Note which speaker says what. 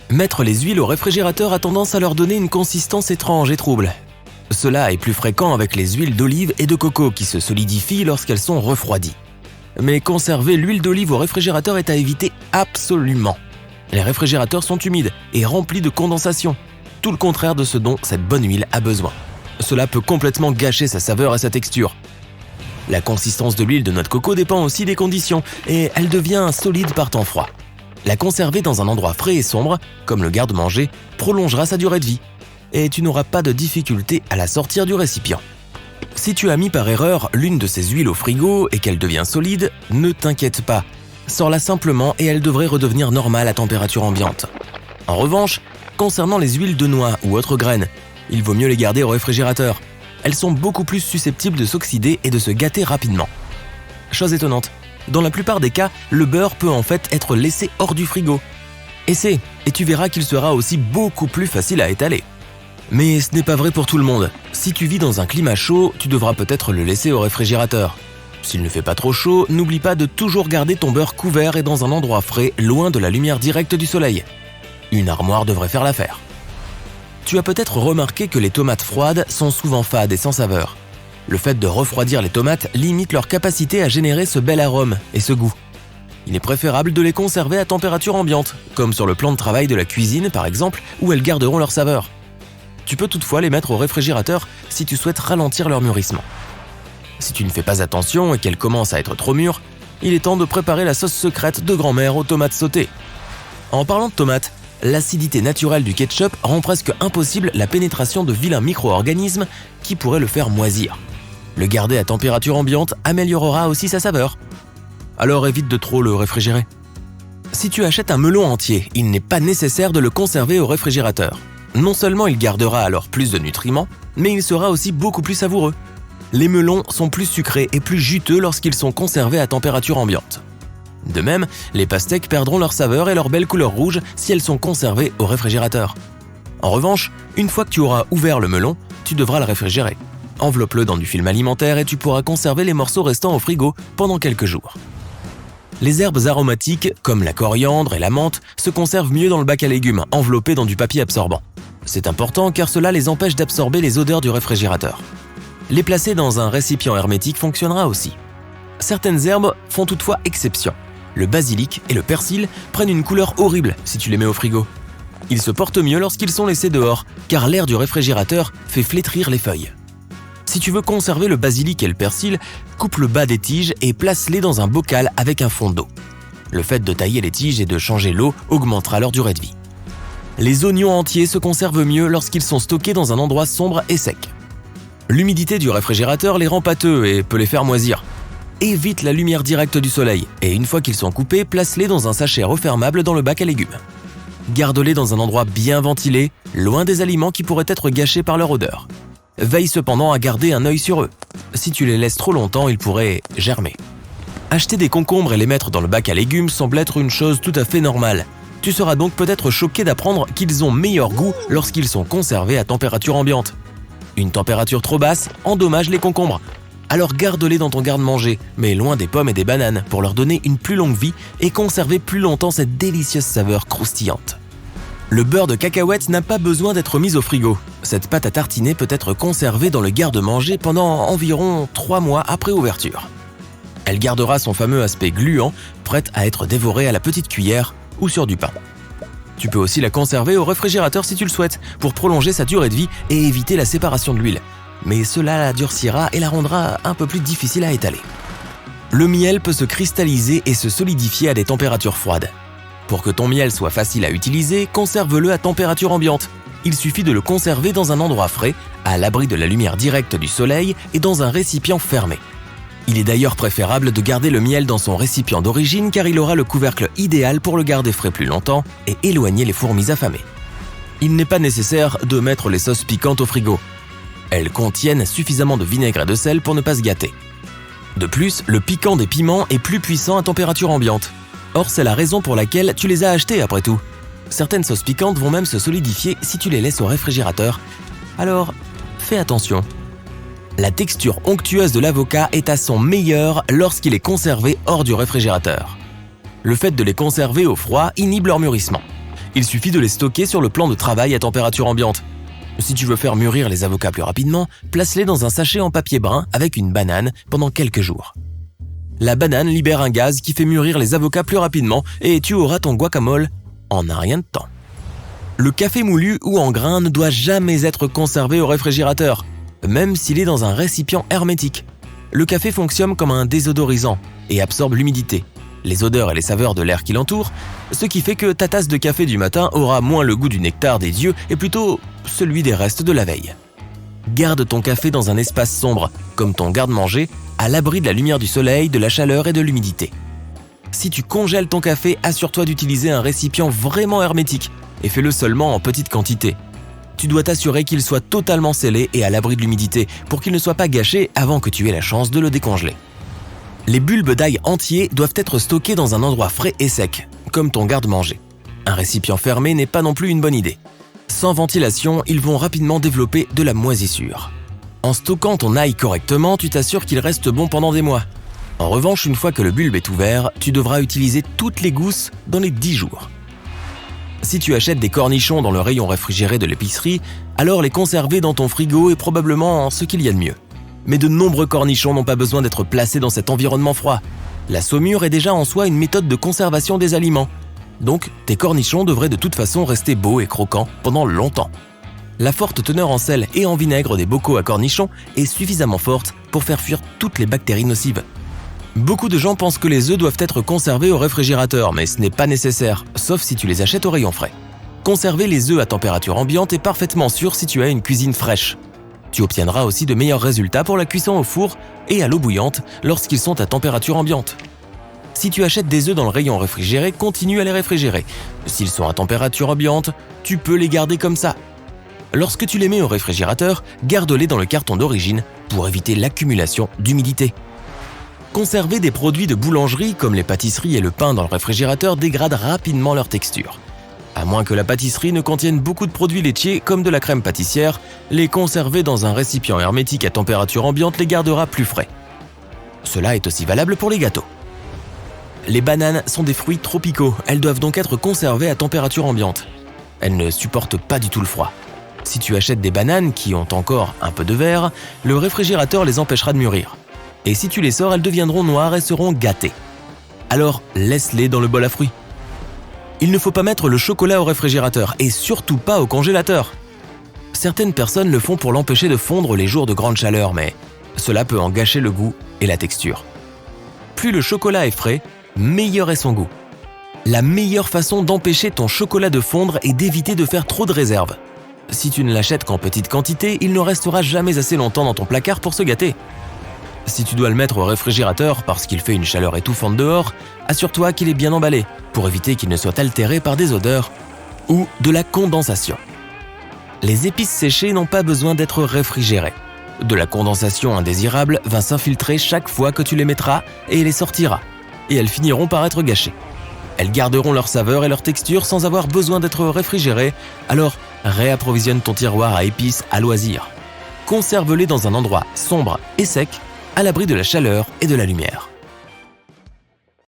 Speaker 1: Mettre les huiles au réfrigérateur a tendance à leur donner une consistance étrange et trouble. Cela est plus fréquent avec les huiles d'olive et de coco qui se solidifient lorsqu'elles sont refroidies. Mais conserver l'huile d'olive au réfrigérateur est à éviter absolument. Les réfrigérateurs sont humides et remplis de condensation, tout le contraire de ce dont cette bonne huile a besoin. Cela peut complètement gâcher sa saveur et sa texture. La consistance de l'huile de noix de coco dépend aussi des conditions et elle devient solide par temps froid. La conserver dans un endroit frais et sombre, comme le garde-manger, prolongera sa durée de vie et tu n'auras pas de difficulté à la sortir du récipient. Si tu as mis par erreur l'une de ces huiles au frigo et qu'elle devient solide, ne t'inquiète pas. Sors-la simplement et elle devrait redevenir normale à température ambiante. En revanche, concernant les huiles de noix ou autres graines, il vaut mieux les garder au réfrigérateur. Elles sont beaucoup plus susceptibles de s'oxyder et de se gâter rapidement. Chose étonnante, dans la plupart des cas, le beurre peut en fait être laissé hors du frigo. Essaie et tu verras qu'il sera aussi beaucoup plus facile à étaler. Mais ce n'est pas vrai pour tout le monde. Si tu vis dans un climat chaud, tu devras peut-être le laisser au réfrigérateur. S'il ne fait pas trop chaud, n'oublie pas de toujours garder ton beurre couvert et dans un endroit frais, loin de la lumière directe du soleil. Une armoire devrait faire l'affaire. Tu as peut-être remarqué que les tomates froides sont souvent fades et sans saveur. Le fait de refroidir les tomates limite leur capacité à générer ce bel arôme et ce goût. Il est préférable de les conserver à température ambiante, comme sur le plan de travail de la cuisine par exemple, où elles garderont leur saveur. Tu peux toutefois les mettre au réfrigérateur si tu souhaites ralentir leur mûrissement. Si tu ne fais pas attention et qu'elles commencent à être trop mûres, il est temps de préparer la sauce secrète de grand-mère aux tomates sautées. En parlant de tomates, l'acidité naturelle du ketchup rend presque impossible la pénétration de vilains micro-organismes qui pourraient le faire moisir. Le garder à température ambiante améliorera aussi sa saveur. Alors évite de trop le réfrigérer. Si tu achètes un melon entier, il n'est pas nécessaire de le conserver au réfrigérateur. Non seulement il gardera alors plus de nutriments, mais il sera aussi beaucoup plus savoureux. Les melons sont plus sucrés et plus juteux lorsqu'ils sont conservés à température ambiante. De même, les pastèques perdront leur saveur et leur belle couleur rouge si elles sont conservées au réfrigérateur. En revanche, une fois que tu auras ouvert le melon, tu devras le réfrigérer. Enveloppe-le dans du film alimentaire et tu pourras conserver les morceaux restants au frigo pendant quelques jours. Les herbes aromatiques, comme la coriandre et la menthe, se conservent mieux dans le bac à légumes, enveloppés dans du papier absorbant. C'est important car cela les empêche d'absorber les odeurs du réfrigérateur. Les placer dans un récipient hermétique fonctionnera aussi. Certaines herbes font toutefois exception. Le basilic et le persil prennent une couleur horrible si tu les mets au frigo. Ils se portent mieux lorsqu'ils sont laissés dehors, car l'air du réfrigérateur fait flétrir les feuilles. Si tu veux conserver le basilic et le persil, coupe le bas des tiges et place-les dans un bocal avec un fond d'eau. Le fait de tailler les tiges et de changer l'eau augmentera leur durée de vie. Les oignons entiers se conservent mieux lorsqu'ils sont stockés dans un endroit sombre et sec. L'humidité du réfrigérateur les rend pâteux et peut les faire moisir. Évite la lumière directe du soleil et une fois qu'ils sont coupés, place-les dans un sachet refermable dans le bac à légumes. Garde-les dans un endroit bien ventilé, loin des aliments qui pourraient être gâchés par leur odeur. Veille cependant à garder un œil sur eux. Si tu les laisses trop longtemps, ils pourraient germer. Acheter des concombres et les mettre dans le bac à légumes semble être une chose tout à fait normale. Tu seras donc peut-être choqué d'apprendre qu'ils ont meilleur goût lorsqu'ils sont conservés à température ambiante. Une température trop basse endommage les concombres. Alors garde-les dans ton garde-manger, mais loin des pommes et des bananes pour leur donner une plus longue vie et conserver plus longtemps cette délicieuse saveur croustillante. Le beurre de cacahuète n'a pas besoin d'être mis au frigo. Cette pâte à tartiner peut être conservée dans le garde-manger pendant environ 3 mois après ouverture. Elle gardera son fameux aspect gluant, prête à être dévorée à la petite cuillère ou sur du pain. Tu peux aussi la conserver au réfrigérateur si tu le souhaites, pour prolonger sa durée de vie et éviter la séparation de l'huile. Mais cela la durcira et la rendra un peu plus difficile à étaler. Le miel peut se cristalliser et se solidifier à des températures froides. Pour que ton miel soit facile à utiliser, conserve-le à température ambiante. Il suffit de le conserver dans un endroit frais, à l'abri de la lumière directe du soleil et dans un récipient fermé. Il est d'ailleurs préférable de garder le miel dans son récipient d'origine car il aura le couvercle idéal pour le garder frais plus longtemps et éloigner les fourmis affamées. Il n'est pas nécessaire de mettre les sauces piquantes au frigo. Elles contiennent suffisamment de vinaigre et de sel pour ne pas se gâter. De plus, le piquant des piments est plus puissant à température ambiante. Or, c'est la raison pour laquelle tu les as achetés après tout. Certaines sauces piquantes vont même se solidifier si tu les laisses au réfrigérateur. Alors, fais attention. La texture onctueuse de l'avocat est à son meilleur lorsqu'il est conservé hors du réfrigérateur. Le fait de les conserver au froid inhibe leur mûrissement. Il suffit de les stocker sur le plan de travail à température ambiante. Si tu veux faire mûrir les avocats plus rapidement, place-les dans un sachet en papier brun avec une banane pendant quelques jours. La banane libère un gaz qui fait mûrir les avocats plus rapidement et tu auras ton guacamole en un rien de temps. Le café moulu ou en grains ne doit jamais être conservé au réfrigérateur, même s'il est dans un récipient hermétique. Le café fonctionne comme un désodorisant et absorbe l'humidité, les odeurs et les saveurs de l'air qui l'entoure, ce qui fait que ta tasse de café du matin aura moins le goût du nectar des dieux et plutôt celui des restes de la veille. Garde ton café dans un espace sombre, comme ton garde-manger, à l'abri de la lumière du soleil, de la chaleur et de l'humidité. Si tu congèles ton café, assure-toi d'utiliser un récipient vraiment hermétique et fais-le seulement en petite quantité. Tu dois t'assurer qu'il soit totalement scellé et à l'abri de l'humidité pour qu'il ne soit pas gâché avant que tu aies la chance de le décongeler. Les bulbes d'ail entiers doivent être stockés dans un endroit frais et sec, comme ton garde-manger. Un récipient fermé n'est pas non plus une bonne idée. Sans ventilation, ils vont rapidement développer de la moisissure. En stockant ton ail correctement, tu t'assures qu'il reste bon pendant des mois. En revanche, une fois que le bulbe est ouvert, tu devras utiliser toutes les gousses dans les 10 jours. Si tu achètes des cornichons dans le rayon réfrigéré de l'épicerie, alors les conserver dans ton frigo est probablement ce qu'il y a de mieux. Mais de nombreux cornichons n'ont pas besoin d'être placés dans cet environnement froid. La saumure est déjà en soi une méthode de conservation des aliments. Donc, tes cornichons devraient de toute façon rester beaux et croquants pendant longtemps. La forte teneur en sel et en vinaigre des bocaux à cornichons est suffisamment forte pour faire fuir toutes les bactéries nocives. Beaucoup de gens pensent que les œufs doivent être conservés au réfrigérateur, mais ce n'est pas nécessaire, sauf si tu les achètes au rayon frais. Conserver les œufs à température ambiante est parfaitement sûr si tu as une cuisine fraîche. Tu obtiendras aussi de meilleurs résultats pour la cuisson au four et à l'eau bouillante lorsqu'ils sont à température ambiante. Si tu achètes des œufs dans le rayon réfrigéré, continue à les réfrigérer. S'ils sont à température ambiante, tu peux les garder comme ça. Lorsque tu les mets au réfrigérateur, garde-les dans le carton d'origine pour éviter l'accumulation d'humidité. Conserver des produits de boulangerie comme les pâtisseries et le pain dans le réfrigérateur dégrade rapidement leur texture. À moins que la pâtisserie ne contienne beaucoup de produits laitiers comme de la crème pâtissière, les conserver dans un récipient hermétique à température ambiante les gardera plus frais. Cela est aussi valable pour les gâteaux. Les bananes sont des fruits tropicaux, elles doivent donc être conservées à température ambiante. Elles ne supportent pas du tout le froid. Si tu achètes des bananes qui ont encore un peu de verre, le réfrigérateur les empêchera de mûrir. Et si tu les sors, elles deviendront noires et seront gâtées. Alors laisse-les dans le bol à fruits. Il ne faut pas mettre le chocolat au réfrigérateur et surtout pas au congélateur. Certaines personnes le font pour l'empêcher de fondre les jours de grande chaleur, mais cela peut en gâcher le goût et la texture. Plus le chocolat est frais, meilleur est son goût. La meilleure façon d'empêcher ton chocolat de fondre est d'éviter de faire trop de réserves. Si tu ne l'achètes qu'en petite quantité, il ne restera jamais assez longtemps dans ton placard pour se gâter. Si tu dois le mettre au réfrigérateur parce qu'il fait une chaleur étouffante dehors, assure-toi qu'il est bien emballé pour éviter qu'il ne soit altéré par des odeurs ou de la condensation. Les épices séchées n'ont pas besoin d'être réfrigérées. De la condensation indésirable va s'infiltrer chaque fois que tu les mettras et les sortiras, et elles finiront par être gâchées. Elles garderont leur saveur et leur texture sans avoir besoin d'être réfrigérées, alors réapprovisionne ton tiroir à épices à loisir. Conserve-les dans un endroit sombre et sec, à l'abri de la chaleur et de la lumière.